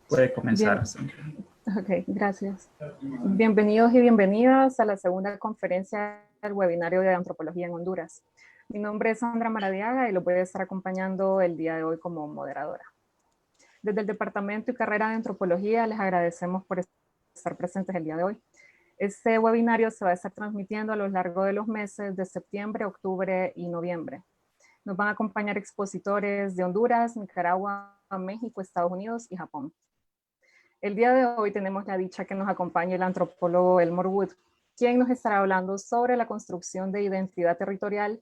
Puede comenzar. Bien, ok, gracias. Bienvenidos y bienvenidas a la segunda conferencia del webinario de antropología en Honduras. Mi nombre es Sandra Maradiaga y lo voy a estar acompañando el día de hoy como moderadora. Desde el Departamento y Carrera de Antropología les agradecemos por estar presentes el día de hoy. Este webinario se va a estar transmitiendo a lo largo de los meses de septiembre, octubre y noviembre. Nos van a acompañar expositores de Honduras, Nicaragua, México, Estados Unidos y Japón. El día de hoy tenemos la dicha que nos acompañe el antropólogo Elmore Wood, quien nos estará hablando sobre la construcción de identidad territorial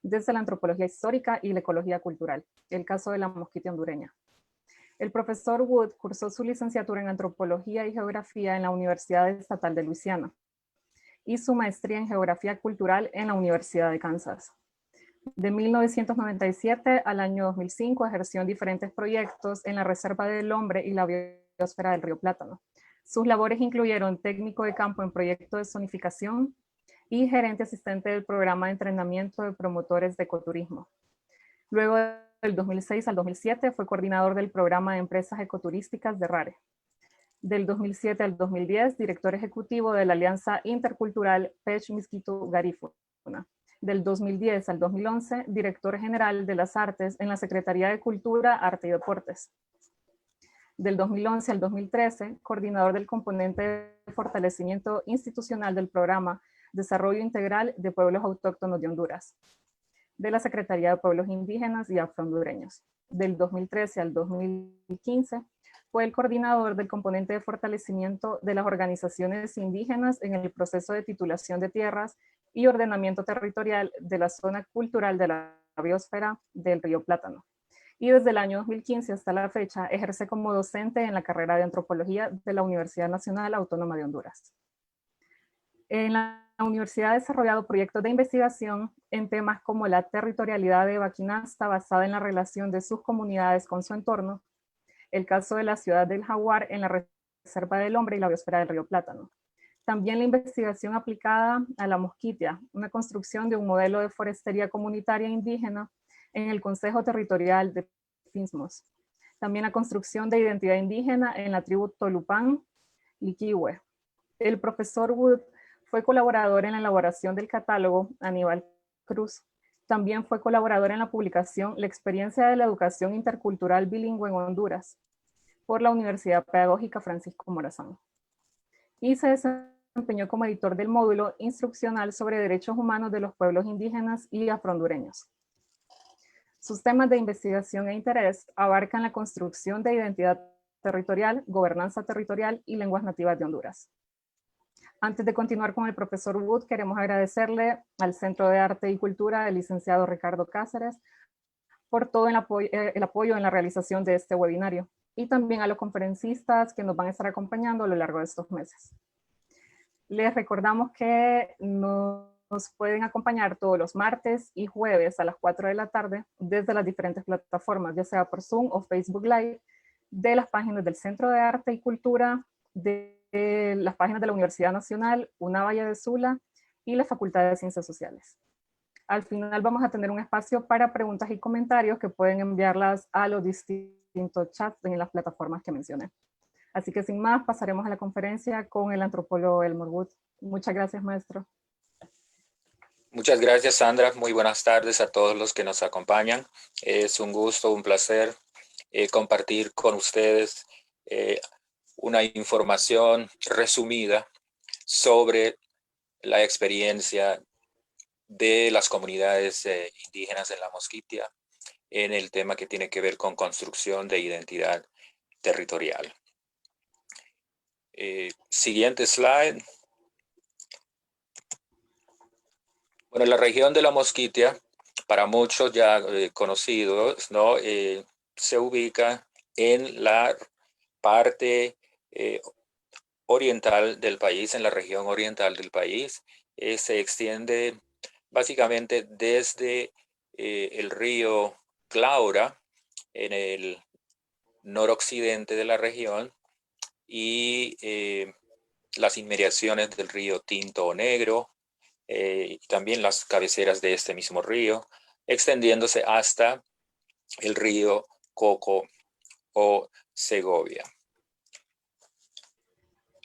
desde la antropología histórica y la ecología cultural, el caso de la mosquitia hondureña. El profesor Wood cursó su licenciatura en antropología y geografía en la Universidad Estatal de Luisiana y su maestría en geografía cultural en la Universidad de Kansas. De 1997 al año 2005 ejerció en diferentes proyectos en la Reserva del Hombre y la biosfera del Río Plátano. Sus labores incluyeron técnico de campo en proyectos de zonificación y gerente asistente del programa de entrenamiento de promotores de ecoturismo. Luego del 2006 al 2007 fue coordinador del programa de empresas ecoturísticas de RARE. Del 2007 al 2010, director ejecutivo de la Alianza Intercultural Pech Miskito Garifuna. Del 2010 al 2011, director general de las artes en la Secretaría de Cultura, Arte y Deportes. Del 2011 al 2013, coordinador del componente de fortalecimiento institucional del programa Desarrollo Integral de Pueblos Autóctonos de Honduras, de la Secretaría de Pueblos Indígenas y Afrohondureños. Del 2013 al 2015, fue el coordinador del componente de fortalecimiento de las organizaciones indígenas en el proceso de titulación de tierras y ordenamiento territorial de la zona cultural de la biosfera del Río Plátano. Y desde el año 2015 hasta la fecha ejerce como docente en la carrera de antropología de la Universidad Nacional Autónoma de Honduras. En la universidad ha desarrollado proyectos de investigación en temas como la territorialidad de Baquinasta basada en la relación de sus comunidades con su entorno, el caso de la ciudad del Jaguar en la Reserva del Hombre y la biosfera del Río Plátano. También la investigación aplicada a la mosquitia, una construcción de un modelo de forestería comunitaria indígena en el Consejo Territorial de Pismos. También la construcción de identidad indígena en la tribu Tolupán, Liquihue. El profesor Wood fue colaborador en la elaboración del catálogo Aníbal Cruz. También fue colaborador en la publicación La experiencia de la educación intercultural bilingüe en Honduras por la Universidad Pedagógica Francisco Morazán. Y se desempeñó como editor del módulo instruccional sobre derechos humanos de los pueblos indígenas y afrohondureños. Sus temas de investigación e interés abarcan la construcción de identidad territorial, gobernanza territorial y lenguas nativas de Honduras. Antes de continuar con el profesor Wood, queremos agradecerle al Centro de Arte y Cultura del licenciado Ricardo Cáceres por todo el apoyo en la realización de este webinario y también a los conferencistas que nos van a estar acompañando a lo largo de estos meses. Les recordamos que nos pueden acompañar todos los martes y jueves a las 4 de la tarde desde las diferentes plataformas, ya sea por Zoom o Facebook Live, de las páginas del Centro de Arte y Cultura, de las páginas de la Universidad Nacional, UNAVAlle de Sula y la Facultad de Ciencias Sociales. Al final vamos a tener un espacio para preguntas y comentarios que pueden enviarlas a los distintos chats en las plataformas que mencioné. Así que sin más, pasaremos a la conferencia con el antropólogo Elmore Wood. Muchas gracias, maestro. Muchas gracias, Sandra. Muy buenas tardes a todos los que nos acompañan. Es un gusto, un placer compartir con ustedes una información resumida sobre la experiencia de las comunidades indígenas en la Mosquitia en el tema que tiene que ver con construcción de identidad territorial. Siguiente slide. Bueno, la región de la Mosquitia, para muchos ya conocidos, ¿no? Se ubica en la parte oriental del país, en la región oriental del país. Se extiende básicamente desde el río Claura, en el noroccidente de la región, y las inmediaciones del río Tinto o Negro, y también las cabeceras de este mismo río, extendiéndose hasta el río Coco o Segovia.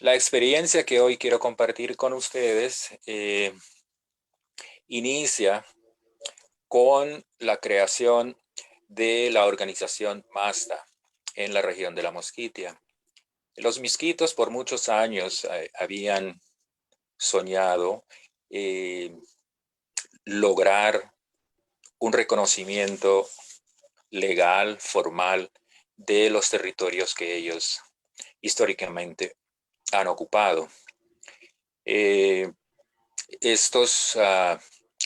La experiencia que hoy quiero compartir con ustedes inicia con la creación de la organización MASTA en la región de la Mosquitia. Los misquitos por muchos años habían soñado lograr un reconocimiento legal, formal, de los territorios que ellos históricamente han ocupado. Estos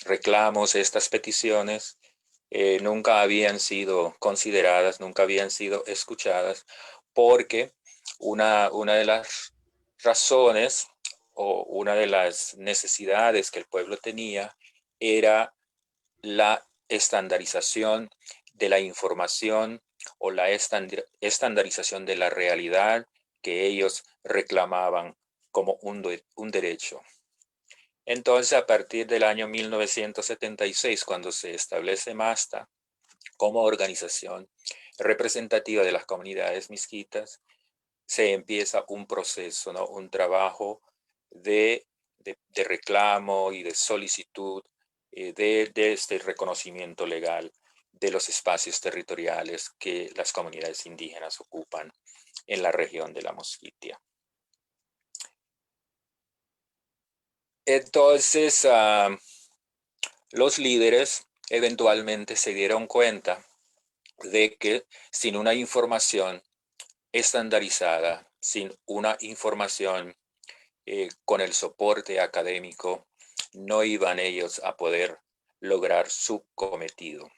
reclamos, estas peticiones, nunca habían sido consideradas, nunca habían sido escuchadas, porque una de las razones o una de las necesidades que el pueblo tenía era la estandarización de la información o la estandarización de la realidad que ellos reclamaban como un derecho. Entonces, a partir del año 1976, cuando se establece MASTA como organización representativa de las comunidades misquitas, se empieza un proceso, ¿no? Un trabajo de reclamo y de solicitud de este reconocimiento legal de los espacios territoriales que las comunidades indígenas ocupan en la región de la Mosquitia. Entonces, los líderes eventualmente se dieron cuenta de que sin una información estandarizada, sin una información con el soporte académico, no iban ellos a poder lograr su cometido.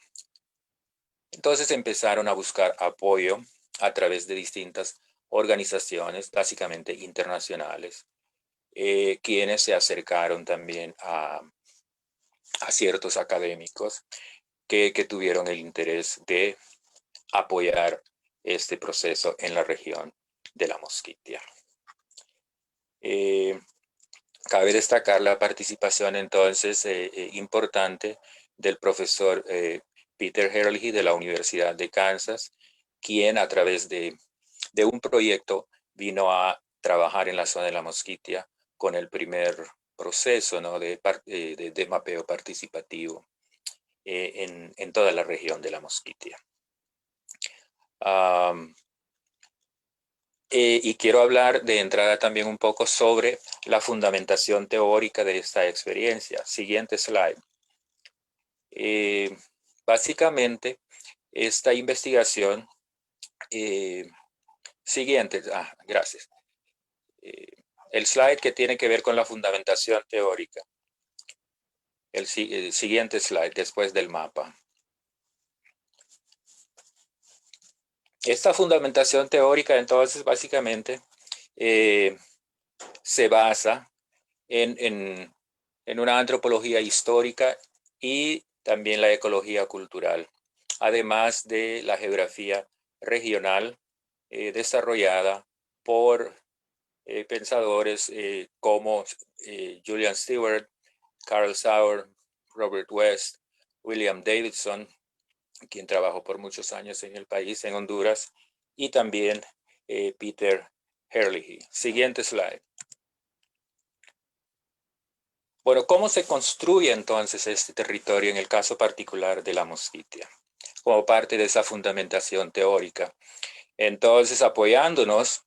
Entonces empezaron a buscar apoyo a través de distintas organizaciones, básicamente internacionales, quienes se acercaron también a ciertos académicos que tuvieron el interés de apoyar este proceso en la región de la Mosquitia. Cabe destacar la participación entonces importante del profesor Peter Herlihy de la Universidad de Kansas, quien a través de un proyecto vino a trabajar en la zona de la Mosquitia con el primer proceso, ¿no? de mapeo participativo en toda la región de la Mosquitia. Y quiero hablar de entrada también un poco sobre la fundamentación teórica de esta experiencia. Siguiente slide. Básicamente, esta investigación, gracias. El slide que tiene que ver con la fundamentación teórica. El siguiente slide, después del mapa. Esta fundamentación teórica, entonces, básicamente, se basa en una antropología histórica y también la ecología cultural, además de la geografía regional desarrollada por pensadores como Julian Stewart, Carl Sauer, Robert West, William Davidson, quien trabajó por muchos años en el país, en Honduras, y también Peter Herlihy. Siguiente slide. Bueno, ¿cómo se construye entonces este territorio en el caso particular de la Mosquitia? Como parte de esa fundamentación teórica. Entonces, apoyándonos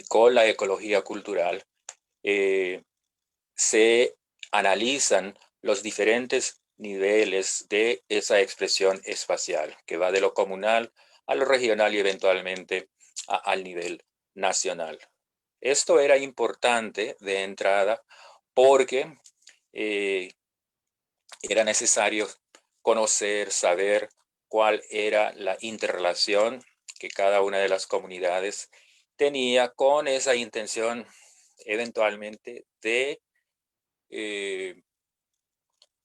con la ecología cultural, se analizan los diferentes niveles de esa expresión espacial, que va de lo comunal a lo regional y eventualmente al nivel nacional. Esto era importante de entrada porque era necesario conocer, saber cuál era la interrelación que cada una de las comunidades tenía con esa intención eventualmente de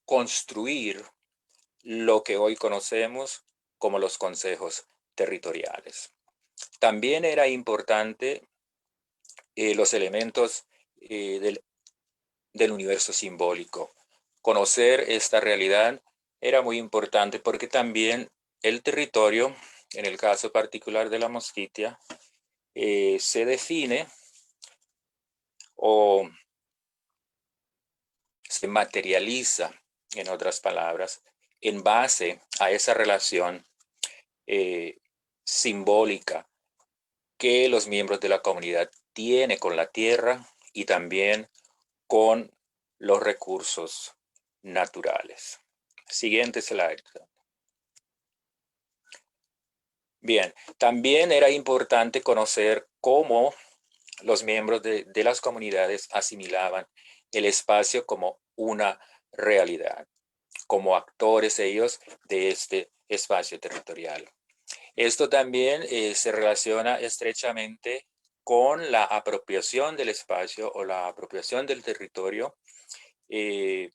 construir lo que hoy conocemos como los consejos territoriales. También era importante los elementos del universo simbólico. Conocer esta realidad era muy importante porque también el territorio, en el caso particular de la Mosquitia, se define o se materializa, en otras palabras, en base a esa relación simbólica que los miembros de la comunidad tienen con la tierra y también con los recursos naturales. Siguiente slide. Bien, también era importante conocer cómo los miembros de las comunidades asimilaban el espacio como una realidad, como actores ellos de este espacio territorial. Esto también se relaciona estrechamente con la apropiación del espacio o la apropiación del territorio de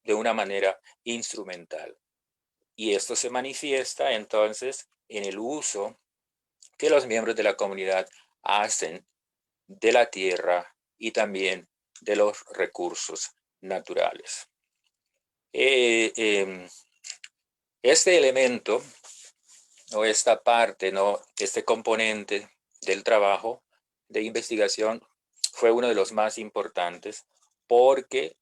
una manera instrumental. Y esto se manifiesta entonces en el uso que los miembros de la comunidad hacen de la tierra y también de los recursos naturales. Este elemento o esta parte, ¿no? Este componente del trabajo de investigación fue uno de los más importantes porque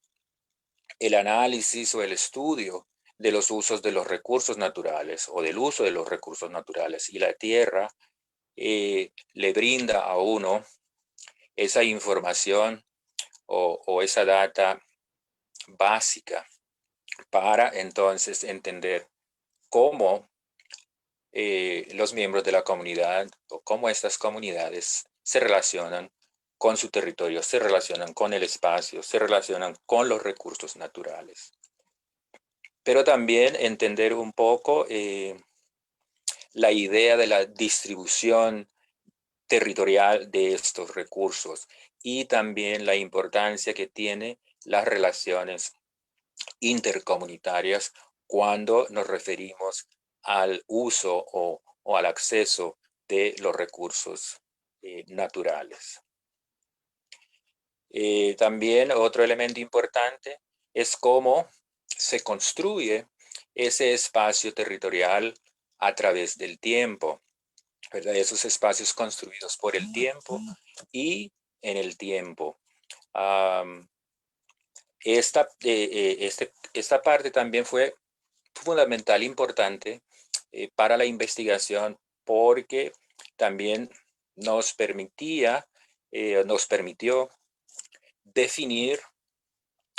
el análisis o el estudio de los usos de los recursos naturales o del uso de los recursos naturales y la tierra le brinda a uno esa información o esa data básica para entonces entender cómo los miembros de la comunidad o cómo estas comunidades se relacionan con su territorio, se relacionan con el espacio, se relacionan con los recursos naturales. Pero también entender un poco la idea de la distribución territorial de estos recursos y también la importancia que tiene las relaciones intercomunitarias cuando nos referimos al uso o al acceso de los recursos naturales. También otro elemento importante es cómo se construye ese espacio territorial a través del tiempo, ¿verdad? Esos espacios construidos por el tiempo y en el tiempo. Esta parte también fue fundamental, importante para la investigación porque también nos permitió definir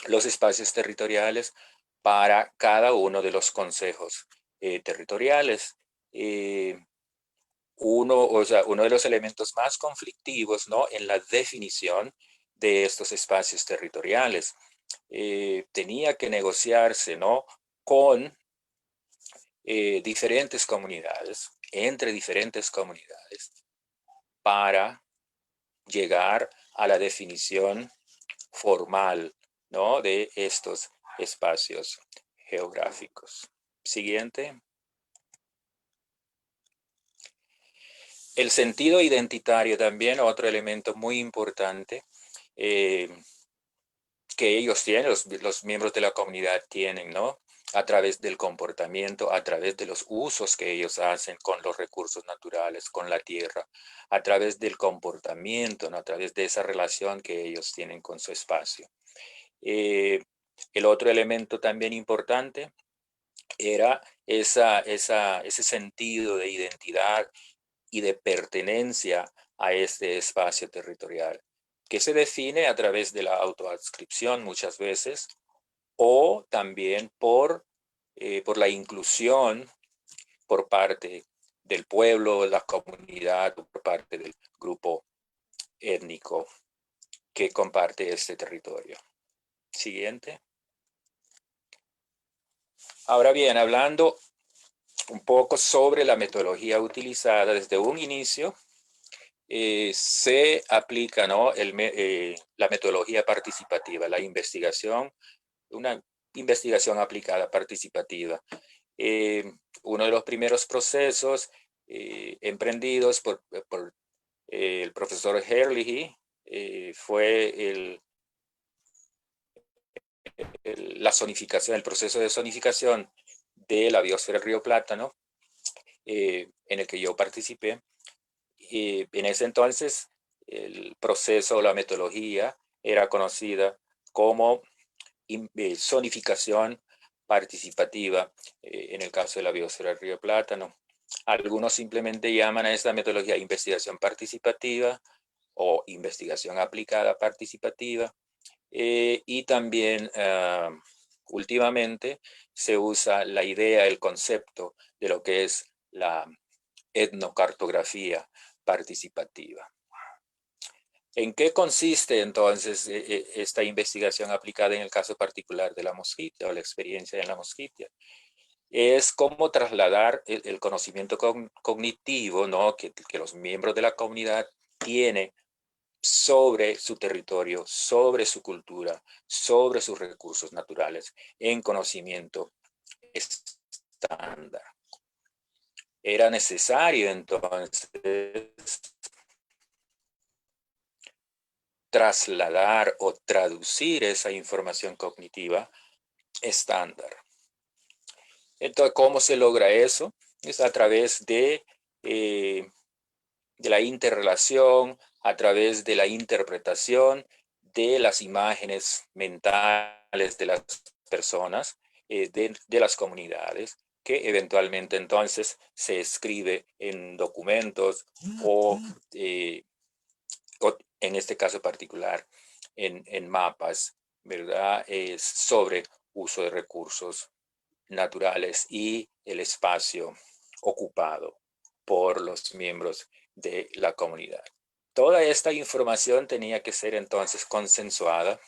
los espacios territoriales para cada uno de los consejos territoriales. Uno de los elementos más conflictivos, ¿no?, en la definición de estos espacios territoriales tenía que negociarse, ¿no?, con diferentes comunidades, entre diferentes comunidades, para llegar a la definición formal, ¿no?, de estos espacios geográficos. Siguiente. El sentido identitario también, otro elemento muy importante que ellos tienen, los miembros de la comunidad tienen, ¿no?, a través del comportamiento, a través de los usos que ellos hacen con los recursos naturales, con la tierra, a través del comportamiento, ¿no?, a través de esa relación que ellos tienen con su espacio. El otro elemento también importante era ese sentido de identidad y de pertenencia a este espacio territorial, que se define a través de la autoadscripción muchas veces, o también por la inclusión por parte del pueblo, la comunidad, o por parte del grupo étnico que comparte este territorio. Siguiente. Ahora bien, hablando un poco sobre la metodología utilizada desde un inicio, se aplica, ¿no?, la metodología participativa, la investigación, una investigación aplicada participativa. Uno de los primeros procesos emprendidos por el profesor Herlihy fue la zonificación, el proceso de zonificación de la biosfera del río Plátano, en el que yo participé. En ese entonces, el proceso, la metodología era conocida como zonificación participativa, en el caso de la biosfera del río Plátano. Algunos simplemente llaman a esta metodología investigación participativa o investigación aplicada participativa, y también últimamente se usa la idea, el concepto de lo que es la etnocartografía participativa. ¿En qué consiste entonces esta investigación aplicada en el caso particular de la mosquitia o la experiencia en la mosquitia? Es cómo trasladar el conocimiento cognitivo, ¿no?, que los miembros de la comunidad tienen sobre su territorio, sobre su cultura, sobre sus recursos naturales, en conocimiento estándar. Era necesario entonces trasladar o traducir esa información cognitiva estándar. Entonces, ¿cómo se logra eso? Es a través de la interrelación, a través de la interpretación de las imágenes mentales de las personas, de las comunidades, que eventualmente entonces se escribe en documentos o en este caso particular en mapas, ¿verdad? Es sobre uso de recursos naturales y el espacio ocupado por los miembros de la comunidad. Toda esta información tenía que ser entonces consensuada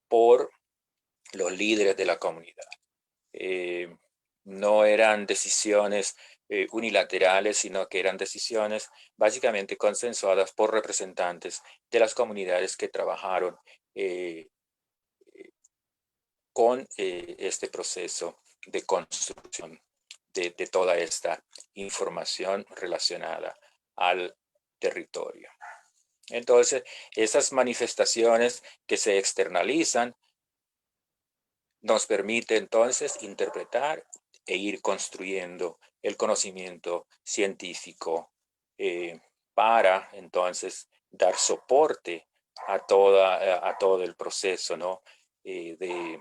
por los líderes de la comunidad. No eran decisiones unilaterales, sino que eran decisiones básicamente consensuadas por representantes de las comunidades que trabajaron con este proceso de construcción de toda esta información relacionada al territorio. Entonces, esas manifestaciones que se externalizan nos permite entonces interpretar e ir construyendo el conocimiento científico para entonces dar soporte a todo el proceso, ¿no?, de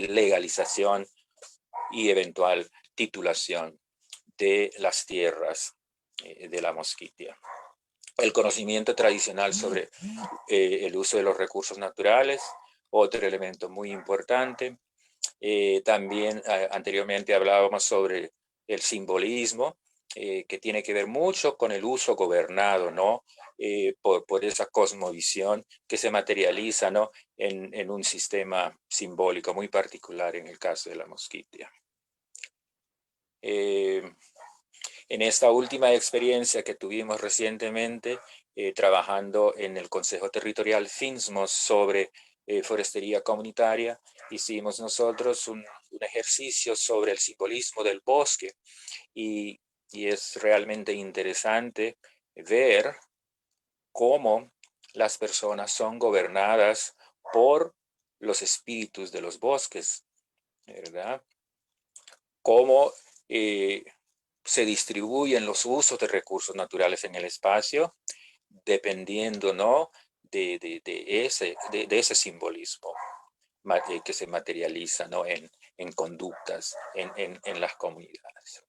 legalización y eventual titulación de las tierras de la Mosquitia. El conocimiento tradicional sobre el uso de los recursos naturales, otro elemento muy importante. También anteriormente hablábamos sobre el simbolismo, que tiene que ver mucho con el uso gobernado, ¿no? Por esa cosmovisión que se materializa, ¿no?, en un sistema simbólico muy particular en el caso de la Mosquitia. En esta última experiencia que tuvimos recientemente, trabajando en el Consejo Territorial FINSMOS sobre forestería comunitaria, hicimos nosotros un ejercicio sobre el simbolismo del bosque, y es realmente interesante ver cómo las personas son gobernadas por los espíritus de los bosques, ¿verdad? Cómo se distribuyen los usos de recursos naturales en el espacio, dependiendo, ¿no?, de ese simbolismo que se materializa, ¿no?, en conductas en las comunidades.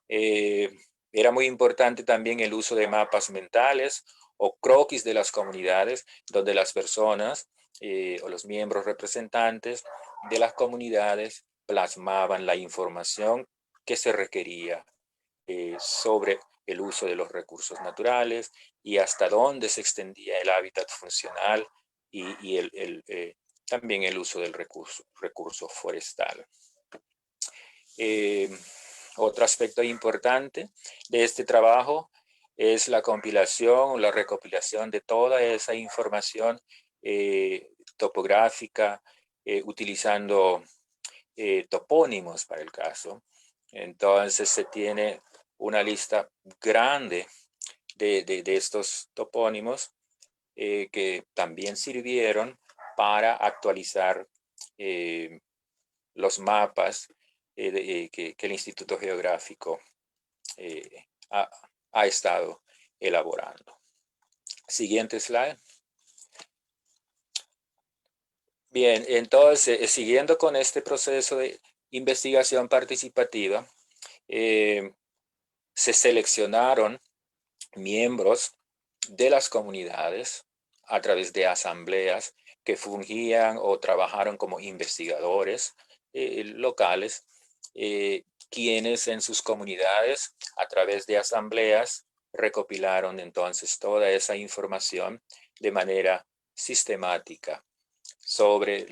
Era muy importante también el uso de mapas mentales o croquis de las comunidades, donde las personas o los miembros representantes de las comunidades plasmaban la información que se requería sobre el uso de los recursos naturales y hasta dónde se extendía el hábitat funcional y también el uso del recurso forestal. Otro aspecto importante de este trabajo es la compilación o la recopilación de toda esa información topográfica, utilizando topónimos para el caso. Entonces se tiene una lista grande de estos topónimos que también sirvieron para actualizar los mapas que el Instituto Geográfico ha estado elaborando. Siguiente slide. Bien, entonces, siguiendo con este proceso de investigación participativa, se seleccionaron miembros de las comunidades a través de asambleas que fungían o trabajaron como investigadores locales, quienes en sus comunidades, a través de asambleas, recopilaron entonces toda esa información de manera sistemática sobre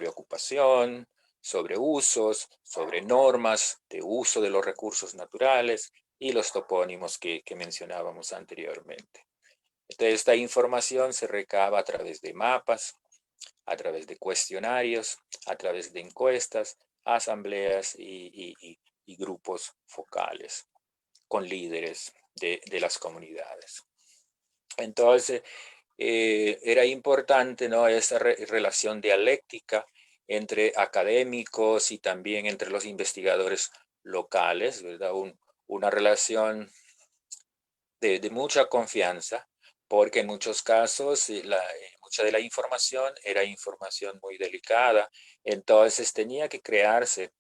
ocupación, sobre usos, sobre normas de uso de los recursos naturales y los topónimos que mencionábamos anteriormente. Entonces, esta información se recaba a través de mapas, a través de cuestionarios, a través de encuestas, asambleas y grupos focales con líderes de las comunidades. Entonces, era importante, ¿no?, esa relación dialéctica entre académicos y también entre los investigadores locales, ¿verdad? Una relación de mucha confianza, porque en muchos casos mucha de la información era información muy delicada, entonces tenía que crearse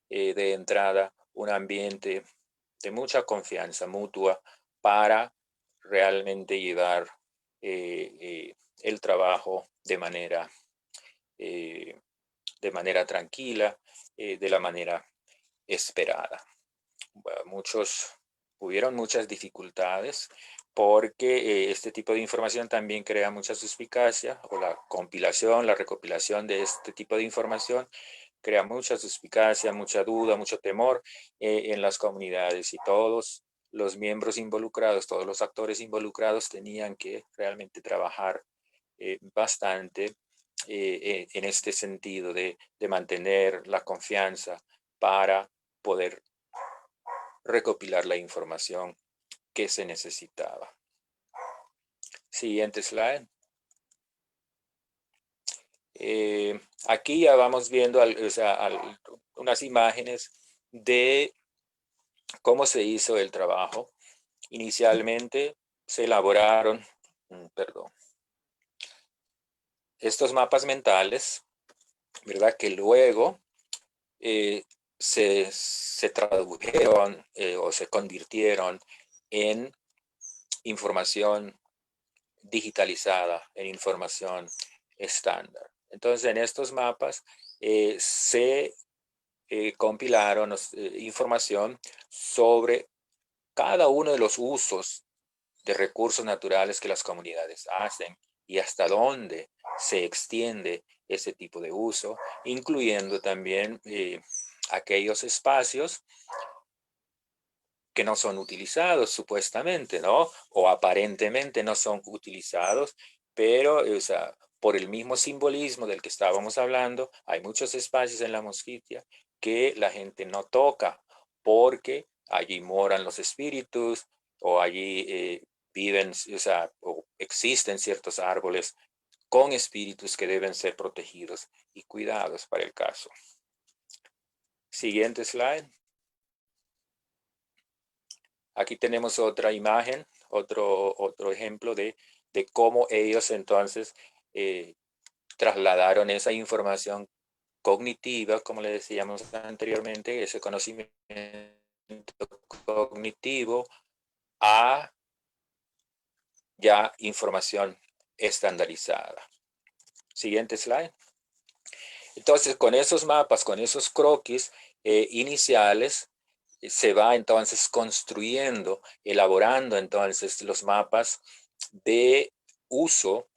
de entrada un ambiente de mucha confianza mutua para realmente llevar el trabajo eh, de manera tranquila, de la manera esperada. Bueno, hubieron muchas dificultades porque este tipo de información también crea mucha suspicacia, o la compilación, la recopilación de este tipo de información crea mucha suspicacia, mucha duda, mucho temor en las comunidades, y todos los miembros involucrados, todos los actores involucrados tenían que realmente trabajar bastante en este sentido de mantener la confianza para poder recopilar la información que se necesitaba. Siguiente slide. Aquí ya vamos viendo unas imágenes de cómo se hizo el trabajo. Inicialmente se elaboraron, estos mapas mentales, ¿verdad? Que luego se tradujeron o se convirtieron en información digitalizada, en información estándar. Entonces, en estos mapas se compilaron información sobre cada uno de los usos de recursos naturales que las comunidades hacen y hasta dónde se extiende ese tipo de uso, incluyendo también aquellos espacios que no son utilizados supuestamente, ¿no? O aparentemente no son utilizados, pero por el mismo simbolismo del que estábamos hablando, hay muchos espacios en la Mosquitia que la gente no toca porque allí moran los espíritus, o allí viven, o existen ciertos árboles con espíritus que deben ser protegidos y cuidados para el caso. Siguiente slide. Aquí tenemos otra imagen, otro ejemplo de cómo ellos entonces trasladaron esa información cognitiva, como le decíamos anteriormente, ese conocimiento cognitivo a ya información estandarizada. Siguiente slide. Entonces, con esos mapas, con esos croquis iniciales, se va entonces construyendo, elaborando entonces los mapas de uso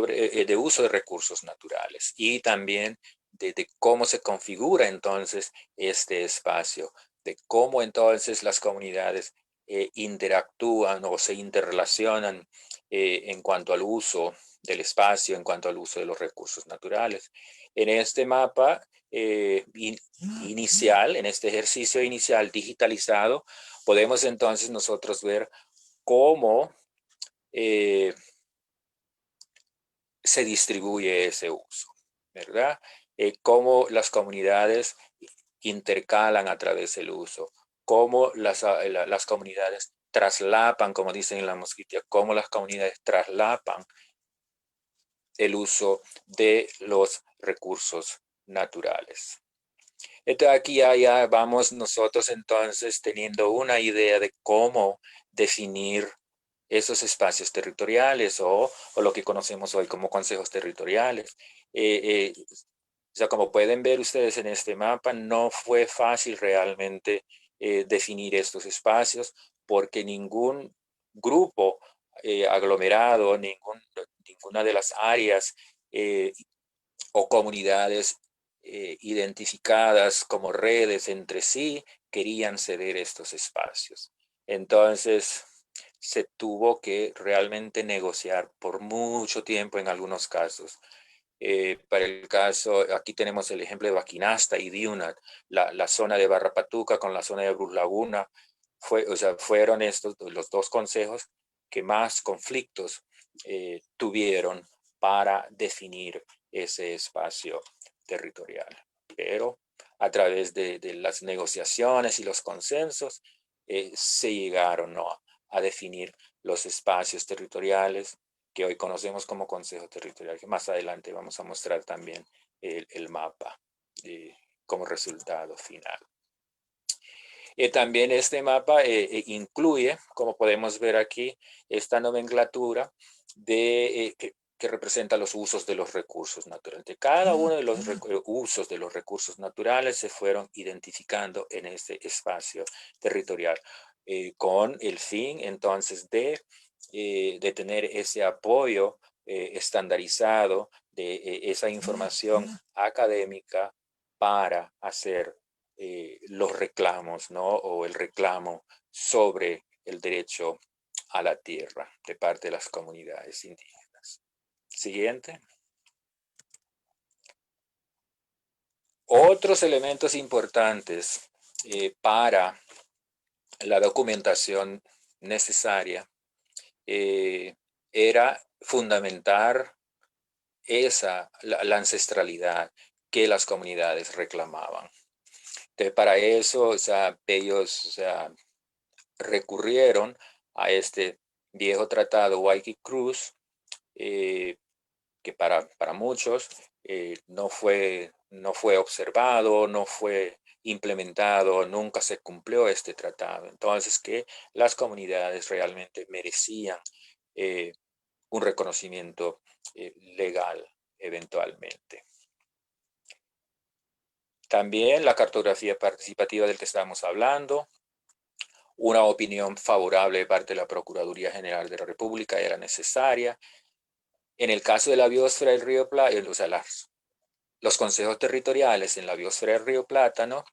de uso de recursos naturales, y también de cómo se configura entonces este espacio, de cómo entonces las comunidades interactúan o se interrelacionan en cuanto al uso del espacio, en cuanto al uso de los recursos naturales. En este mapa inicial, en este ejercicio inicial digitalizado, podemos entonces nosotros ver cómo se distribuye ese uso, ¿verdad? Cómo las comunidades intercalan a través del uso, cómo las comunidades traslapan, como dicen en la Mosquitia, cómo las comunidades traslapan el uso de los recursos naturales. Entonces aquí ya vamos nosotros entonces teniendo una idea de cómo definir esos espacios territoriales o lo que conocemos hoy como consejos territoriales. O sea, como pueden ver ustedes en este mapa, no fue fácil realmente definir estos espacios porque ningún grupo aglomerado, ninguna de las áreas o comunidades identificadas como redes entre sí querían ceder estos espacios. Entonces, se tuvo que realmente negociar por mucho tiempo en algunos casos. Para el caso, aquí tenemos el ejemplo de Baquinasta y Diunat, la zona de Barrapatuca con la zona de Brus Laguna, fueron estos los dos consejos que más conflictos tuvieron para definir ese espacio territorial. Pero a través de las negociaciones y los consensos se llegaron, ¿no?, a definir los espacios territoriales que hoy conocemos como Consejo Territorial, que más adelante vamos a mostrar también el mapa como resultado final. También este mapa incluye, como podemos ver aquí, esta nomenclatura que representa los usos de los recursos naturales. De cada uno de los usos de los recursos naturales se fueron identificando en este espacio territorial con el fin entonces de tener ese apoyo estandarizado de esa información académica para hacer los reclamos, ¿no?, o el reclamo sobre el derecho a la tierra de parte de las comunidades indígenas. Siguiente. Otros elementos importantes para la documentación necesaria era fundamentar la ancestralidad que las comunidades reclamaban. Entonces, para eso, o sea, ellos, o sea, recurrieron a este viejo tratado Waikiki-Cruz, que para muchos no fue observado, no fue implementado, nunca se cumplió este tratado. Entonces, que las comunidades realmente merecían un reconocimiento legal eventualmente. También la cartografía participativa del que estábamos hablando, una opinión favorable de parte de la Procuraduría General de la República era necesaria. En el caso de la biosfera del río Plátano, o sea, los consejos territoriales en la biosfera del río Plátano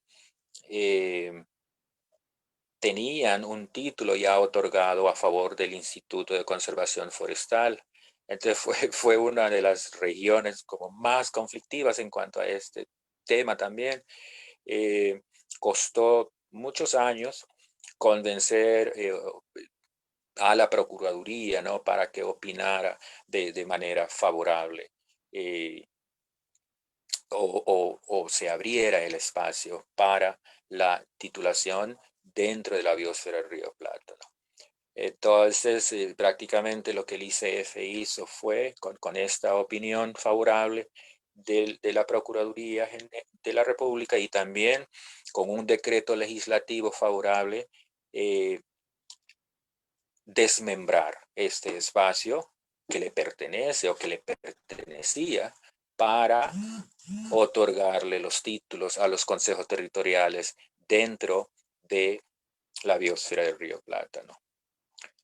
tenían un título ya otorgado a favor del Instituto de Conservación Forestal. Entonces fue una de las regiones como más conflictivas en cuanto a este tema también. Costó muchos años convencer a la Procuraduría, ¿no?, para que opinara de manera favorable o se abriera el espacio para la titulación dentro de la biosfera del río Plátano. Entonces, prácticamente lo que el ICF hizo fue, con esta opinión favorable de la Procuraduría de la República y también con un decreto legislativo favorable, desmembrar este espacio que le pertenece o que le pertenecía para otorgarle los títulos a los consejos territoriales dentro de la biosfera del río Plátano.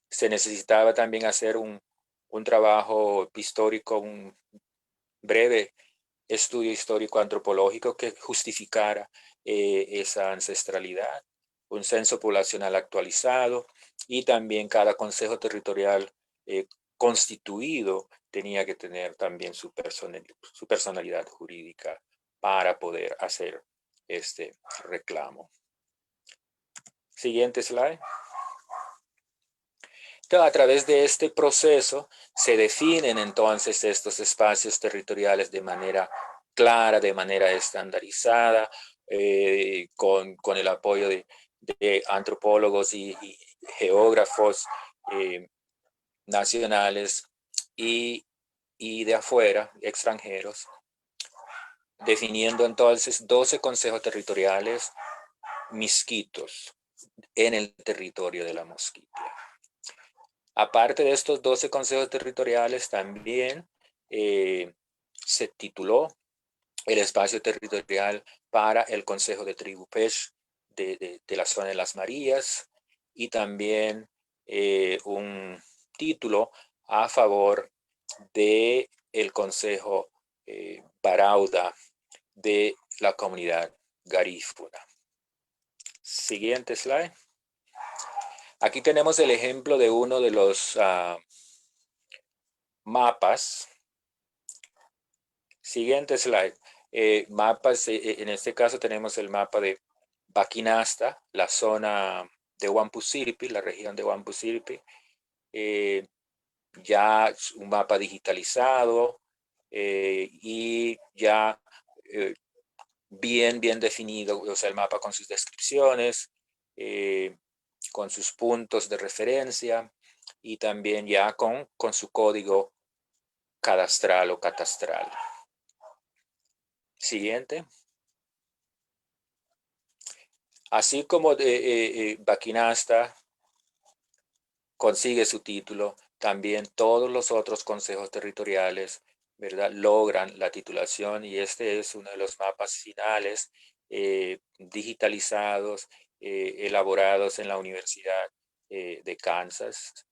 Se necesitaba también hacer un trabajo histórico, un breve estudio histórico antropológico que justificara esa ancestralidad, un censo poblacional actualizado y también cada consejo territorial constituido tenía que tener también su personalidad jurídica para poder hacer este reclamo. Siguiente slide. Entonces, a través de este proceso se definen entonces estos espacios territoriales de manera clara, de manera estandarizada, con el apoyo de antropólogos y geógrafos nacionales y de afuera, extranjeros, definiendo entonces 12 consejos territoriales misquitos en el territorio de la Mosquitia. Aparte de estos 12 consejos territoriales, también se tituló el espacio territorial para el Consejo de Tribu Pech de la zona de las Marías, y también un título a favor de el Consejo Barauda de la comunidad garífuna. Siguiente slide. Aquí tenemos el ejemplo de uno de los mapas. Siguiente slide. Mapas, en este caso tenemos el mapa de Baquinasta, la zona de Huampusirpi, la región de Huampusirpi. Ya un mapa digitalizado y ya bien definido, o sea, el mapa con sus descripciones, con sus puntos de referencia y también ya con su código cadastral o catastral. Siguiente. Así como Baquinasta consigue su título, también todos los otros consejos territoriales, ¿verdad?, logran la titulación, y este es uno de los mapas finales digitalizados, elaborados en la Universidad de Kansas.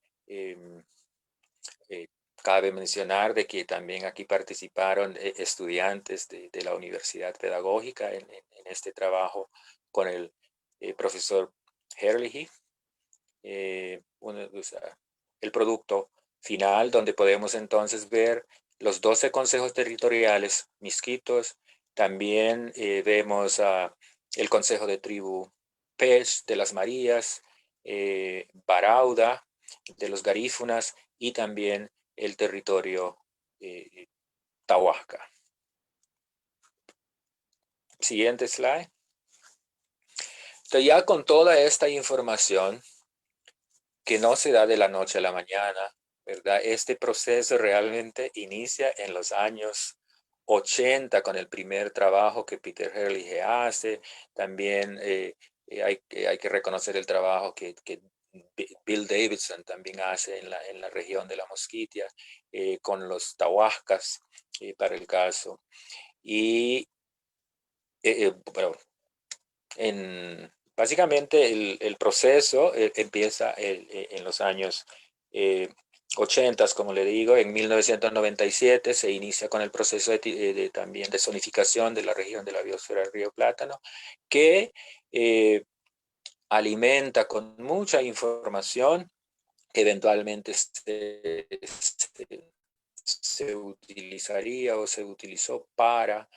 Cabe mencionar de que también aquí participaron estudiantes de la Universidad Pedagógica en este trabajo con el profesor Herlihy. El producto final, donde podemos entonces ver los 12 consejos territoriales misquitos. También vemos el Consejo de Tribu Pech de las Marías, Barauda de los Garífunas, y también el territorio Tahuasca. Siguiente slide. Entonces, ya con toda esta información, que no se da de la noche a la mañana, ¿verdad? Este proceso realmente inicia en los años 80 con el primer trabajo que Peter Herlihy hace. También hay que reconocer el trabajo que Bill Davidson también hace en la región de la Mosquitia, con los Tahuascas, para el caso. Y bueno, básicamente el proceso empieza en los años 80, como le digo. En 1997 se inicia con el proceso también de zonificación de la región de la biosfera del río Plátano, que alimenta con mucha información que eventualmente se utilizaría o se utilizó para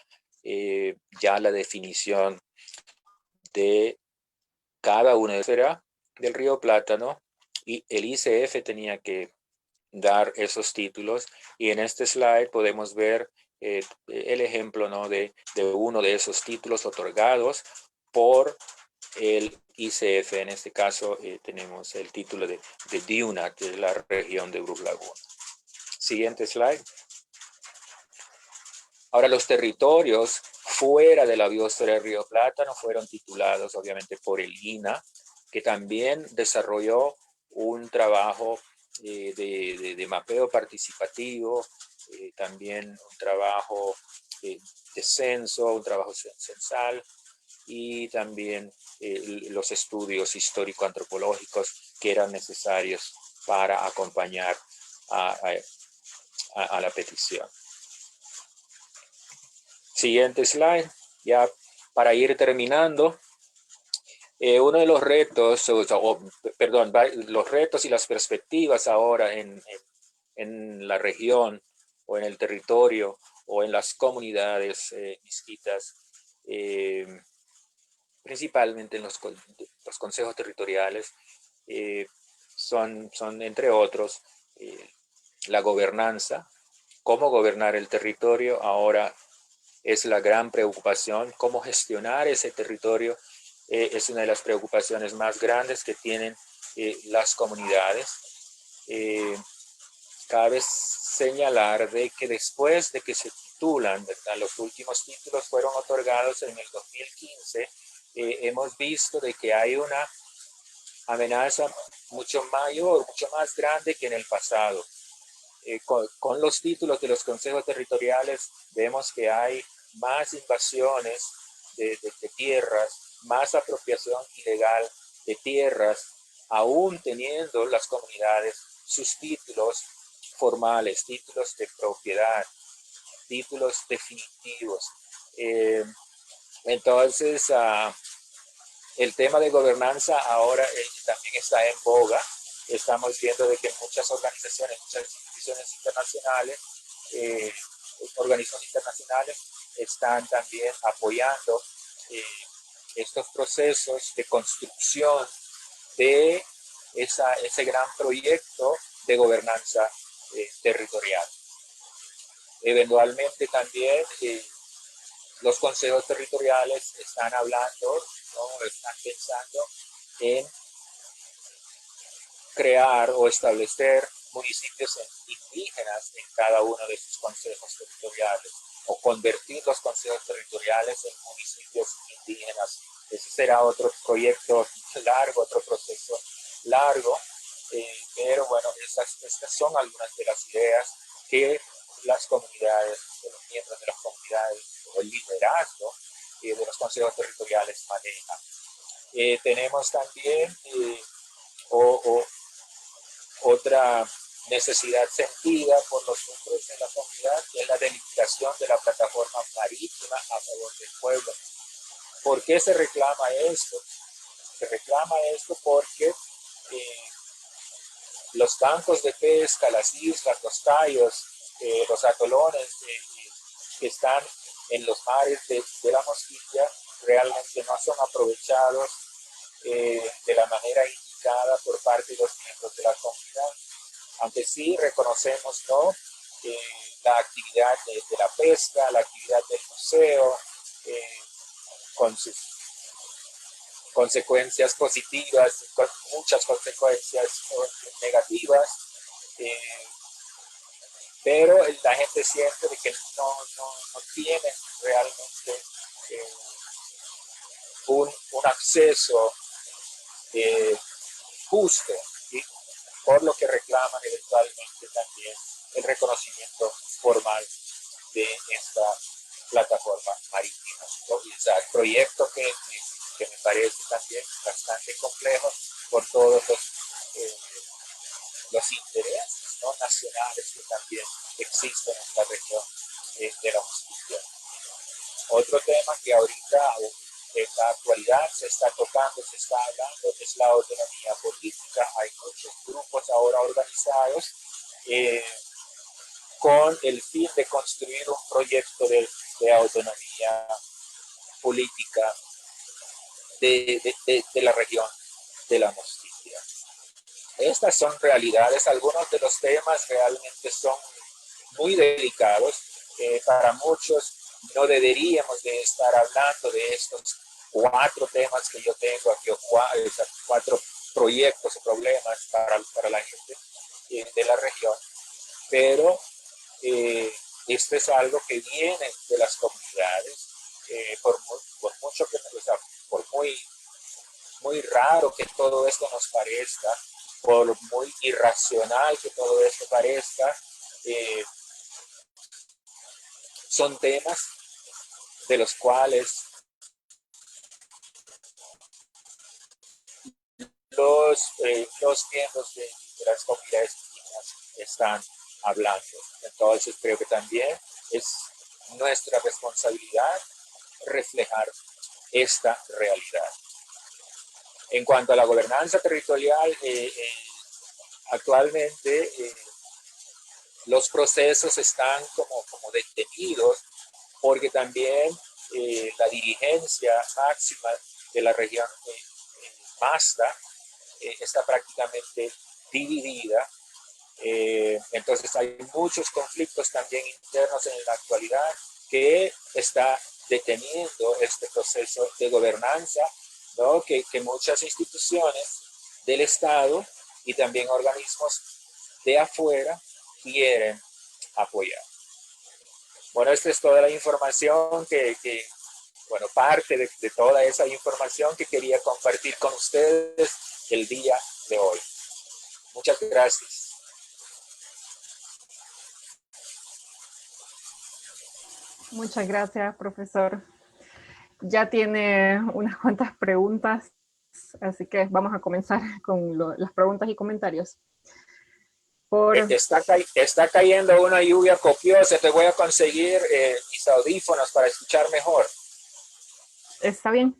ya la definición de cada una del río Plátano, y el ICF tenía que dar esos títulos. Y en este slide podemos ver el ejemplo, ¿no?, de uno de esos títulos otorgados por el ICF. En este caso tenemos el título de DUNAC, de la región de Urub Laguna. Siguiente slide. Ahora, los territorios fuera de la biosfera del río Plátano fueron titulados obviamente por el INA, que también desarrolló un trabajo de mapeo participativo, también un trabajo de censo, un trabajo censal, y también los estudios histórico-antropológicos que eran necesarios para acompañar a la petición. Siguiente slide. Ya para ir terminando, uno de los retos, los retos y las perspectivas ahora en la región o en el territorio o en las comunidades misquitas, principalmente en los consejos territoriales, son entre otros la gobernanza, cómo gobernar el territorio. Ahora es la gran preocupación, cómo gestionar ese territorio. Es una de las preocupaciones más grandes que tienen las comunidades. Cabe señalar de que después de que se postulan, ¿verdad? Los últimos títulos fueron otorgados en el 2015. Hemos visto de que hay una amenaza mucho mayor, mucho más grande que en el pasado. Con los títulos de los consejos territoriales vemos que hay más invasiones de tierras, más apropiación ilegal de tierras, aún teniendo las comunidades sus títulos formales, títulos de propiedad, títulos definitivos. Entonces, el tema de gobernanza ahora también está en boga. Estamos viendo de que muchas organizaciones, muchas instituciones internacionales, organismos internacionales están también apoyando estos procesos de construcción de ese gran proyecto de gobernanza territorial. Eventualmente también los consejos territoriales están hablando, ¿no? Están pensando en crear o establecer municipios indígenas en cada uno de sus consejos territoriales o convertir los consejos territoriales en municipios indígenas. Ese será otro proyecto largo, otro proceso largo, pero bueno, estas son algunas de las ideas que las comunidades, los miembros de las comunidades o el liderazgo de los consejos territoriales manejan. Tenemos también otra necesidad sentida por los miembros de la comunidad, que es la delimitación de la plataforma marítima a favor del pueblo. ¿Por qué se reclama esto? Se reclama esto porque los campos de pesca, las islas, los cayos, los atolones que están en los mares de la Mosquitia realmente no son aprovechados de la manera indicada por parte de los miembros de la comunidad. Aunque sí reconocemos, ¿no? La actividad de la pesca, la actividad del buceo, con sus consecuencias positivas, con muchas consecuencias negativas, pero la gente siente de que no tienen realmente un acceso justo, ¿sí? Por lo que reclaman eventualmente también el reconocimiento formal de esta plataforma marítima, ¿no? Y es un proyecto que me parece también bastante complejo por todos los intereses, ¿no? Nacionales que también existen en la región de la Mosquitia. Otro tema que ahorita en la actualidad se está tocando, se está hablando, es la autonomía política. Hay muchos grupos ahora organizados con el fin de construir un proyecto de autonomía política de la región de la Mosquitia. Estas son realidades, algunos de los temas realmente son muy delicados. Para muchos no deberíamos de estar hablando de estos 4 temas que yo tengo aquí, o 4 proyectos o problemas para la gente de la región, pero esto es algo que viene de las comunidades, por mucho que, o sea, por muy raro que todo esto nos parezca, por muy irracional que todo esto parezca, son temas de los cuales los miembros de las comunidades indígenas están hablando. Entonces creo que también es nuestra responsabilidad reflejar esta realidad. En cuanto a la gobernanza territorial, actualmente los procesos están como detenidos porque también la dirigencia máxima de la región Masta está prácticamente dividida. Entonces hay muchos conflictos también internos en la actualidad que está deteniendo este proceso de gobernanza, ¿no? que muchas instituciones del Estado y también organismos de afuera quieren apoyar. Bueno, esta es toda la información bueno, parte de toda esa información que quería compartir con ustedes el día de hoy. Muchas gracias. Muchas gracias, profesor. Ya tiene unas cuantas preguntas, así que vamos a comenzar con las preguntas y comentarios. Está cayendo una lluvia copiosa. Te voy a conseguir mis audífonos para escuchar mejor. ¿Está bien?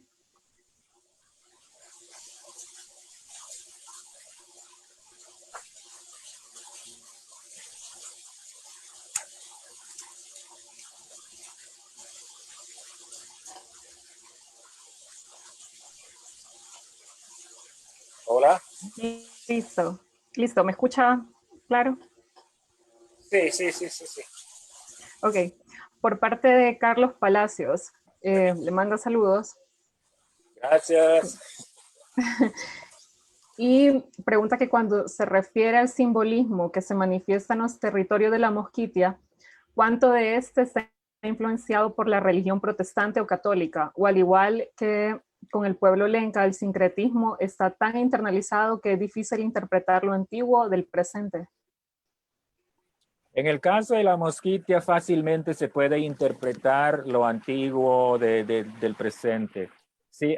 Hola. Listo. Listo. ¿Me escucha claro? Sí. Ok. Por parte de Carlos Palacios, le mando saludos. Gracias. Y pregunta que cuando se refiere al simbolismo que se manifiesta en los territorios de la Mosquitia, ¿cuánto de este está influenciado por la religión protestante o católica? O al igual que con el pueblo lenca, el sincretismo está tan internalizado que es difícil interpretar lo antiguo del presente. En el caso de la Mosquitia, fácilmente se puede interpretar lo antiguo del presente, ¿sí?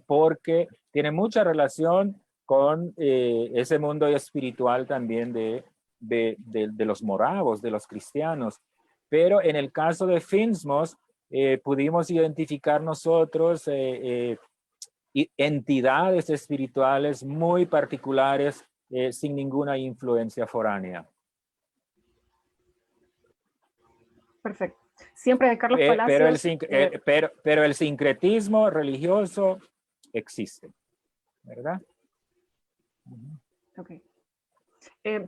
Porque tiene mucha relación con ese mundo espiritual también de los moravos, de los cristianos. Pero en el caso de Finsmos, pudimos identificar nosotros entidades espirituales muy particulares sin ninguna influencia foránea. Perfecto. Siempre de Carlos Palacios. Pero el sincretismo religioso existe, ¿verdad? Okay.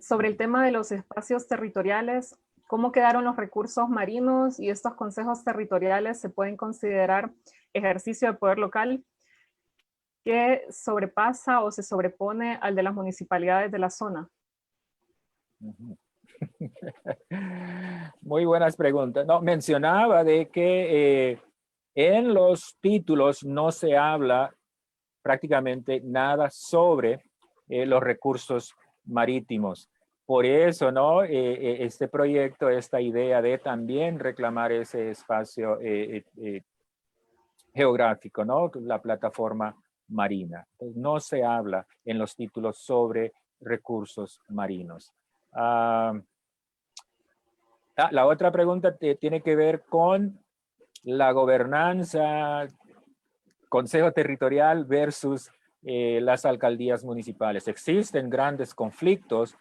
Sobre el tema de los espacios territoriales, ¿cómo quedaron los recursos marinos y estos consejos territoriales se pueden considerar ejercicio de poder local que sobrepasa o se sobrepone al de las municipalidades de la zona? Muy buenas preguntas. No, mencionaba de que en los títulos no se habla prácticamente nada sobre los recursos marítimos. Por eso, ¿no? Este proyecto, esta idea de también reclamar ese espacio geográfico, ¿no? La plataforma marina. No se habla en los títulos sobre recursos marinos. La otra pregunta tiene que ver con la gobernanza, consejo territorial versus las alcaldías municipales. Existen grandes conflictos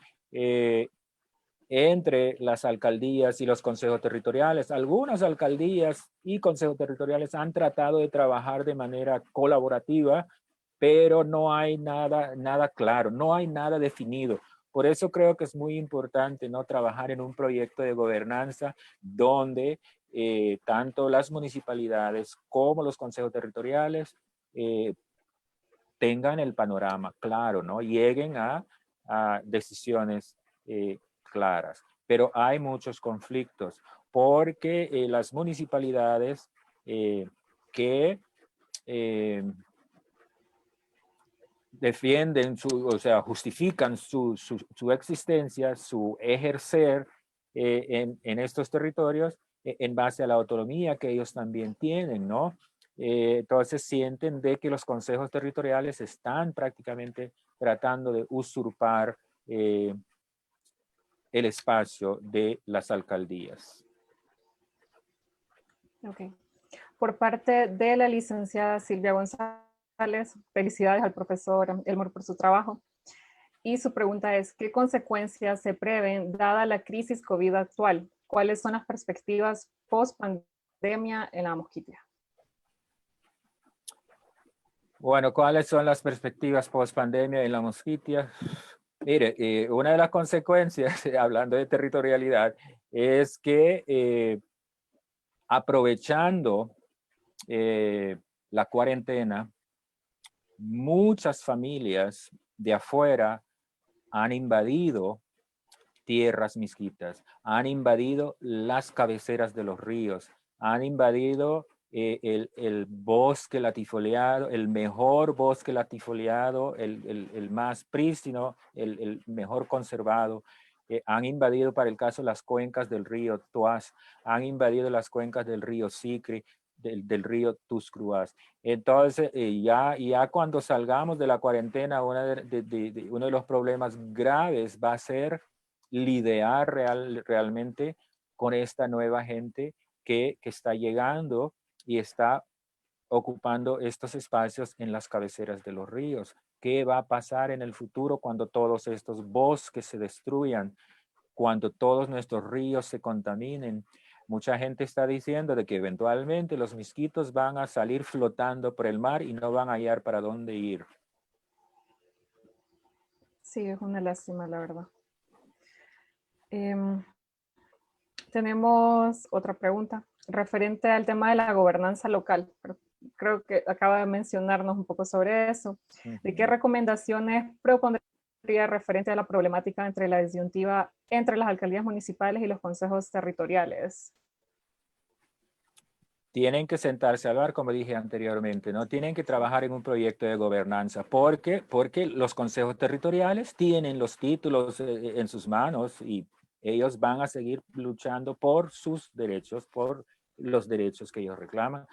entre las alcaldías y los consejos territoriales. Algunas alcaldías y consejos territoriales han tratado de trabajar de manera colaborativa, pero no hay nada claro, no hay nada definido. Por eso creo que es muy importante, ¿no?, trabajar en un proyecto de gobernanza donde tanto las municipalidades como los consejos territoriales tengan el panorama claro, ¿no? Lleguen a decisiones claras. Pero hay muchos conflictos porque las municipalidades que defienden, o sea, justifican su existencia, su ejercer en estos territorios en base a la autonomía que ellos también tienen, ¿no? Entonces sienten de que los consejos territoriales están prácticamente tratando de usurpar el espacio de las alcaldías. Okay. Por parte de la licenciada Silvia González, felicidades al profesor Elmore por su trabajo. Y su pregunta es, ¿qué consecuencias se prevén dada la crisis COVID actual? ¿Cuáles son las perspectivas post-pandemia en la Mosquitia? Bueno, ¿cuáles son las perspectivas post-pandemia en la Mosquitia? Mire, una de las consecuencias, hablando de territorialidad, es que aprovechando la cuarentena, muchas familias de afuera han invadido tierras misquitas, han invadido las cabeceras de los ríos, han invadido el bosque latifoliado, el mejor bosque latifoliado, el más prístino, el mejor conservado. Han invadido, para el caso, las cuencas del río Tuas, han invadido las cuencas del río Sicri, del río Tuscruas. Entonces, ya cuando salgamos de la cuarentena, uno de los problemas graves va a ser lidiar realmente con esta nueva gente que está llegando y está ocupando estos espacios en las cabeceras de los ríos. ¿Qué va a pasar en el futuro cuando todos estos bosques se destruyan, cuando todos nuestros ríos se contaminen? Mucha gente está diciendo de que eventualmente los mosquitos van a salir flotando por el mar y no van a hallar para dónde ir. Sí, es una lástima, la verdad. Tenemos otra pregunta referente al tema de la gobernanza local. Creo que acaba de mencionarnos un poco sobre eso. ¿De qué recomendaciones propondría referente a la problemática entre la disyuntiva entre las alcaldías municipales y los consejos territoriales? Tienen que sentarse a hablar, como dije anteriormente, ¿no? Tienen que trabajar en un proyecto de gobernanza. ¿Por qué? Porque los consejos territoriales tienen los títulos en sus manos y ellos van a seguir luchando por sus derechos, por los derechos que ellos reclaman,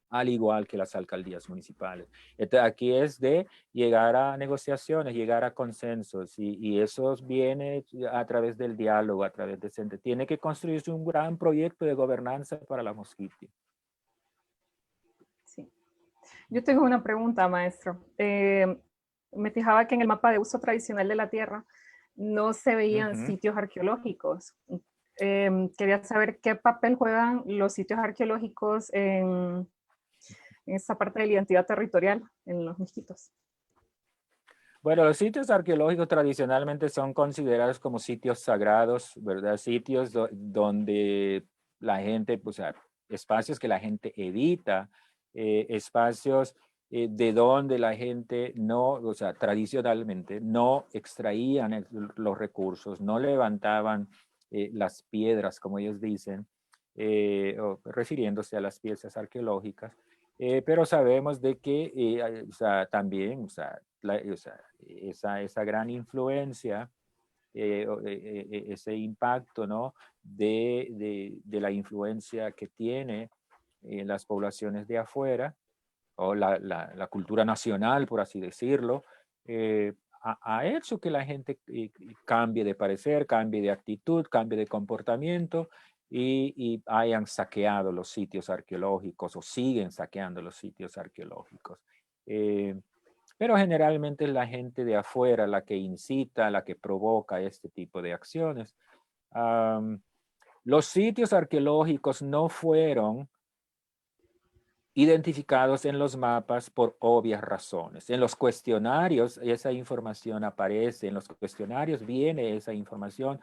al igual que las alcaldías municipales. Entonces, aquí es de llegar a negociaciones, llegar a consensos, y eso viene a través del diálogo, a través de... Tiene que construirse un gran proyecto de gobernanza para la Mosquitia. Sí. Yo tengo una pregunta, maestro. Me fijaba que en el mapa de uso tradicional de la tierra no se veían sitios arqueológicos. Quería saber qué papel juegan los sitios arqueológicos en esta parte de la identidad territorial en los misquitos. Bueno, los sitios arqueológicos tradicionalmente son considerados como sitios sagrados, ¿verdad? Sitios donde la gente, pues, espacios que la gente edita, espacios de donde la gente no, o sea, tradicionalmente no extraían los recursos, no levantaban las piedras, como ellos dicen, refiriéndose a las piezas arqueológicas. Pero sabemos de que o sea, también, o sea, esa gran influencia, ese impacto, ¿no? de la influencia que tiene las poblaciones de afuera, o la cultura nacional, por así decirlo, ha hecho que la gente cambie de parecer, cambie de actitud, cambie de comportamiento, y hayan saqueado los sitios arqueológicos o siguen saqueando los sitios arqueológicos. Pero generalmente es la gente de afuera la que incita, la que provoca este tipo de acciones. Los sitios arqueológicos no fueron identificados en los mapas por obvias razones. En los cuestionarios esa información aparece, en los cuestionarios viene esa información,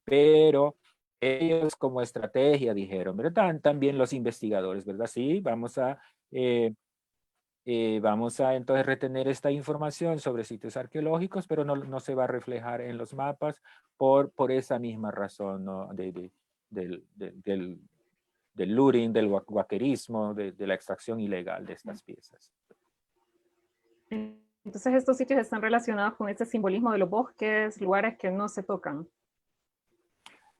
pero ellos como estrategia dijeron, ¿verdad? También los investigadores, ¿verdad? Sí, vamos a entonces retener esta información sobre sitios arqueológicos, pero no se va a reflejar en los mapas por esa misma razón, ¿no? del looting, del guaquerismo, de la extracción ilegal de estas piezas. Entonces estos sitios están relacionados con este simbolismo de los bosques, lugares que no se tocan.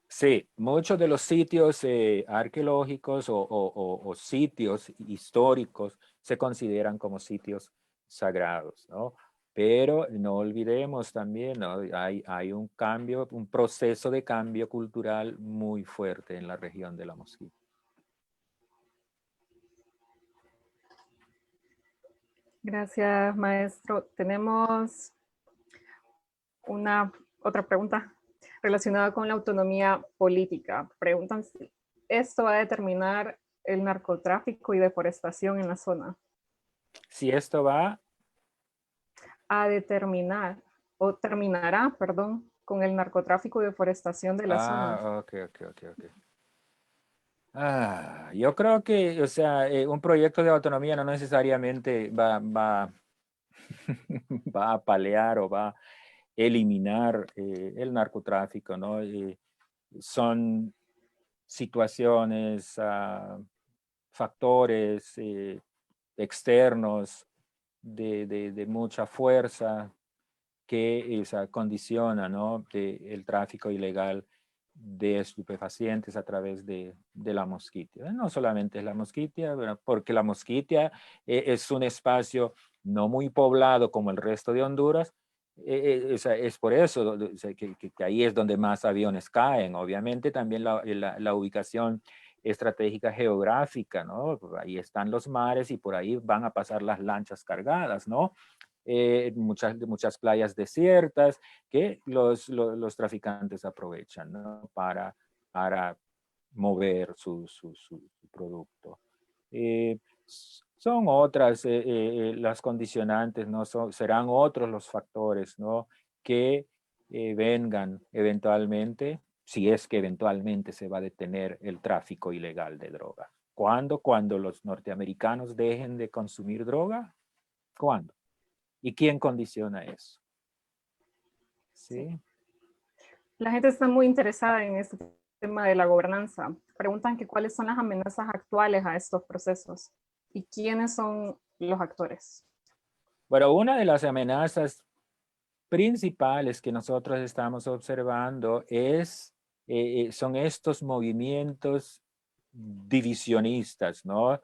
Sí, muchos de los sitios arqueológicos o sitios históricos se consideran como sitios sagrados, ¿no? Pero no olvidemos también, ¿no? Hay un cambio, un proceso de cambio cultural muy fuerte en la región de la Mosquitia. Gracias, maestro. Tenemos otra pregunta relacionada con la autonomía política. Preguntan si esto va a determinar el narcotráfico y deforestación en la zona. Si esto va a determinar, o terminará, perdón, con el narcotráfico y deforestación de la zona. Ok. Yo creo que, o sea, un proyecto de autonomía no necesariamente va va a paliar o va eliminar el narcotráfico, ¿no? Son situaciones, factores externos de mucha fuerza que condiciona, ¿no? el tráfico ilegal de estupefacientes a través de la mosquitia. No solamente es la mosquitia, porque la mosquitia es un espacio no muy poblado como el resto de Honduras. Es por eso que ahí es donde más aviones caen. Obviamente también la ubicación estratégica geográfica, ¿no? Ahí están los mares y por ahí van a pasar las lanchas cargadas, ¿no? Muchas playas desiertas que los traficantes aprovechan, ¿no? para mover su producto. Son otras las condicionantes, ¿no? Serán otros los factores, ¿no? que vengan eventualmente, si es que eventualmente se va a detener el tráfico ilegal de droga. ¿Cuándo? Cuando los norteamericanos dejen de consumir droga. ¿Cuándo? ¿Y quién condiciona eso? ¿Sí? Sí. La gente está muy interesada en este tema de la gobernanza. Preguntan que cuáles son las amenazas actuales a estos procesos y quiénes son los actores. Bueno, una de las amenazas principales que nosotros estamos observando son estos movimientos divisionistas, ¿no?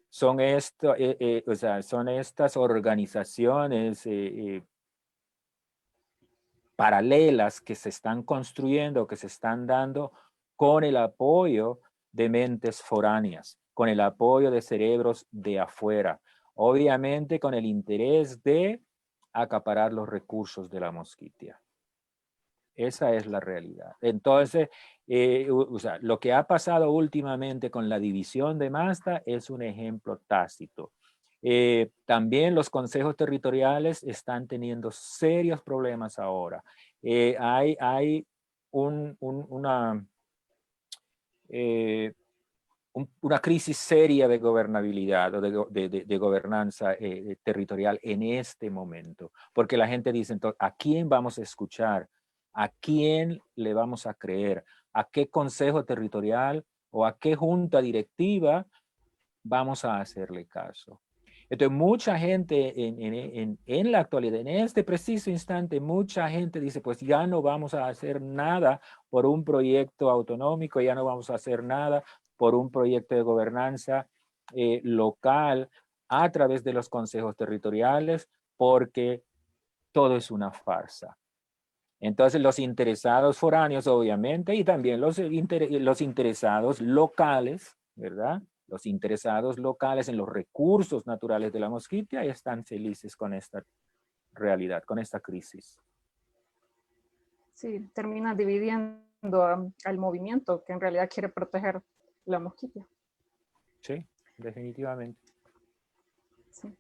Son estas organizaciones paralelas que se están construyendo, que se están dando con el apoyo de mentes foráneas, con el apoyo de cerebros de afuera, obviamente con el interés de acaparar los recursos de la mosquitia. Esa es la realidad. Entonces, lo que ha pasado últimamente con la división de Masta es un ejemplo tácito. También los consejos territoriales están teniendo serios problemas ahora. Hay una crisis seria de gobernabilidad o de gobernanza territorial en este momento, porque la gente dice, entonces, ¿a quién vamos a escuchar? ¿A quién le vamos a creer? ¿A qué consejo territorial o a qué junta directiva vamos a hacerle caso? Entonces, mucha gente en la actualidad, en este preciso instante, mucha gente dice, pues ya no vamos a hacer nada por un proyecto autonómico, ya no vamos a hacer nada por un proyecto de gobernanza local a través de los consejos territoriales, porque todo es una farsa. Entonces, los interesados foráneos, obviamente, y también los interesados locales, ¿verdad? Los interesados locales en los recursos naturales de la mosquitia están felices con esta realidad, con esta crisis. Sí, termina dividiendo al movimiento que en realidad quiere proteger la mosquitia. Sí, definitivamente. Sí.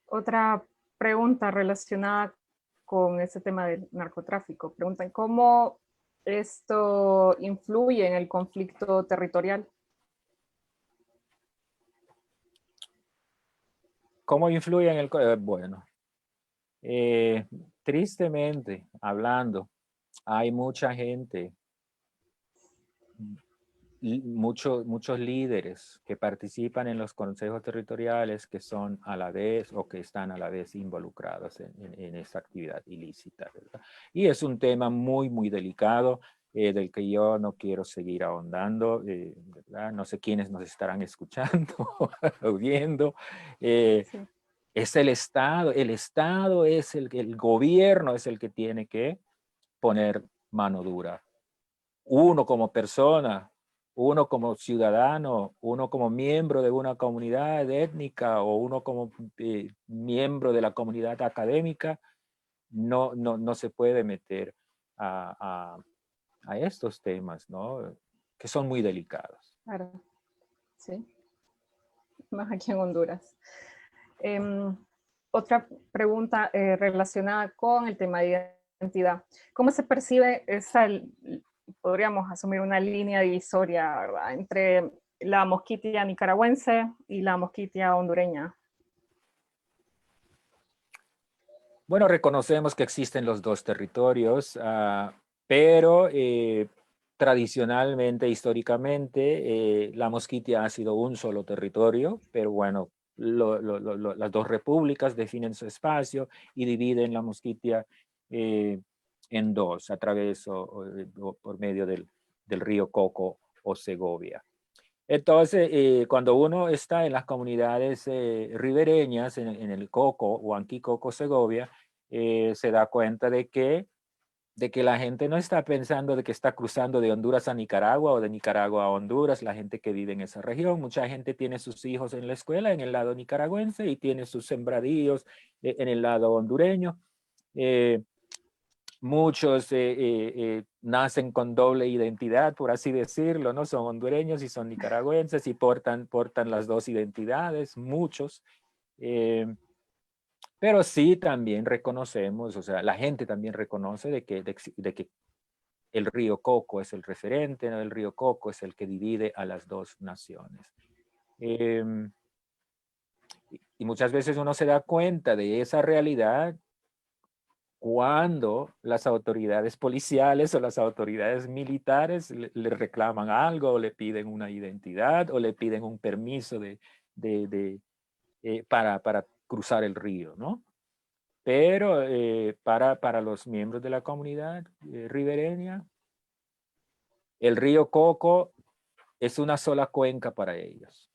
Otra pregunta relacionada con este tema del narcotráfico. Preguntan cómo esto influye en el conflicto territorial. ¿Cómo influye en el... bueno, tristemente hablando, hay mucha gente, muchos líderes que participan en los consejos territoriales que son a la vez o que están a la vez involucrados en esta actividad ilícita, ¿verdad? Y es un tema muy, muy delicado del que yo no quiero seguir ahondando, ¿verdad? No sé quiénes nos estarán escuchando o viendo. Sí. Es el Estado es el gobierno es el que tiene que poner mano dura. Uno como persona, uno como ciudadano, uno como miembro de una comunidad étnica o uno como miembro de la comunidad académica, no se puede meter a estos temas, ¿no? Que son muy delicados. Claro, sí. Más aquí en Honduras. Otra pregunta relacionada con el tema de identidad. ¿Cómo se percibe esa, podríamos asumir una línea divisoria, ¿verdad?, entre la mosquitia nicaragüense y la mosquitia hondureña? Bueno, reconocemos que existen los dos territorios, pero tradicionalmente, históricamente, la Mosquitia ha sido un solo territorio, pero bueno, las dos repúblicas definen su espacio y dividen la Mosquitia en dos, a través o por medio del río Coco o Segovia. Entonces, cuando uno está en las comunidades ribereñas, en el Coco, Huanqui, Coco, Segovia, se da cuenta de que la gente no está pensando de que está cruzando de Honduras a Nicaragua o de Nicaragua a Honduras, la gente que vive en esa región. Mucha gente tiene sus hijos en la escuela en el lado nicaragüense y tiene sus sembradíos en el lado hondureño. Muchos nacen con doble identidad, por así decirlo, ¿no? Son hondureños y son nicaragüenses y portan las dos identidades, muchos. Pero sí también reconocemos, o sea, la gente también reconoce de que el río Coco es el referente, ¿no? El río Coco es el que divide a las dos naciones. Y muchas veces uno se da cuenta de esa realidad cuando las autoridades policiales o las autoridades militares le reclaman algo o le piden una identidad o le piden un permiso para cruzar el río, ¿no? Pero para los miembros de la comunidad ribereña, el río Coco es una sola cuenca para ellos.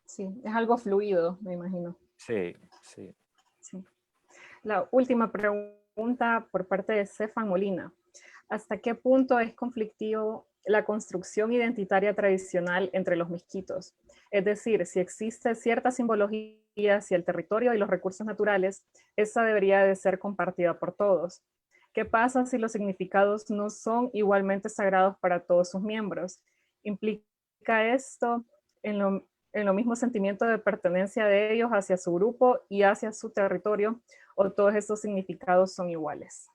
Sí, es algo fluido, me imagino. Sí, sí. Sí. La última pregunta por parte de Stefan Molina. ¿Hasta qué punto es conflictivo la construcción identitaria tradicional entre los misquitos? Es decir, si existe cierta simbología hacia el territorio y los recursos naturales, esa debería de ser compartida por todos. ¿Qué pasa si los significados no son igualmente sagrados para todos sus miembros? ¿Implica esto en lo mismo sentimiento de pertenencia de ellos hacia su grupo y hacia su territorio, o todos estos significados son iguales?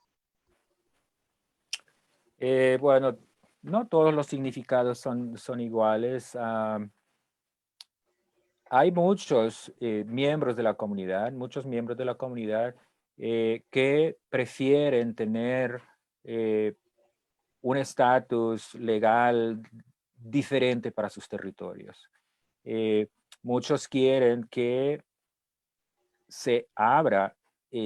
Bueno, no todos los significados son iguales. Hay muchos miembros de la comunidad, que prefieren tener un estatus legal diferente para sus territorios. Muchos quieren que se abra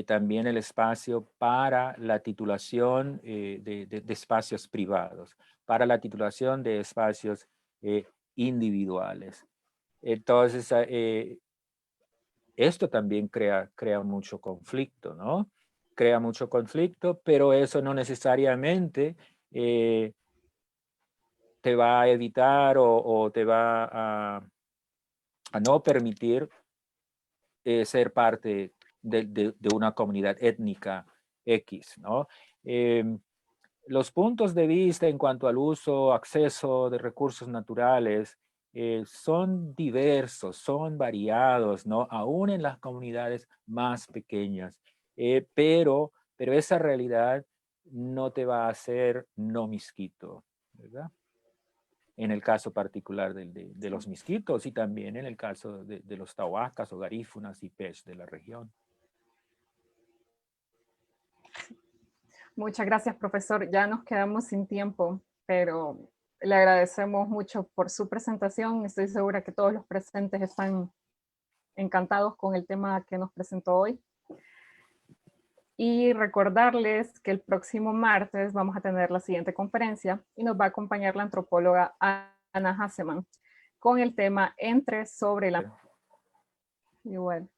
también el espacio para la titulación de espacios privados, para la titulación de espacios individuales. Entonces, esto también crea mucho conflicto, ¿no? Crea mucho conflicto, pero eso no necesariamente te va a evitar o te va a no permitir ser parte de una comunidad étnica X, ¿no? Los puntos de vista en cuanto al uso, acceso de recursos naturales son diversos, son variados, ¿no? Aún en las comunidades más pequeñas. Pero esa realidad no te va a hacer no misquito, ¿verdad? En el caso particular de los misquitos y también en el caso de los tahuacas o garífunas y pez de la región. Muchas gracias, profesor. Ya nos quedamos sin tiempo, pero le agradecemos mucho por su presentación. Estoy segura que todos los presentes están encantados con el tema que nos presentó hoy. Y recordarles que el próximo martes vamos a tener la siguiente conferencia y nos va a acompañar la antropóloga Ana Hasseman con el tema Entre sobre la... Igual.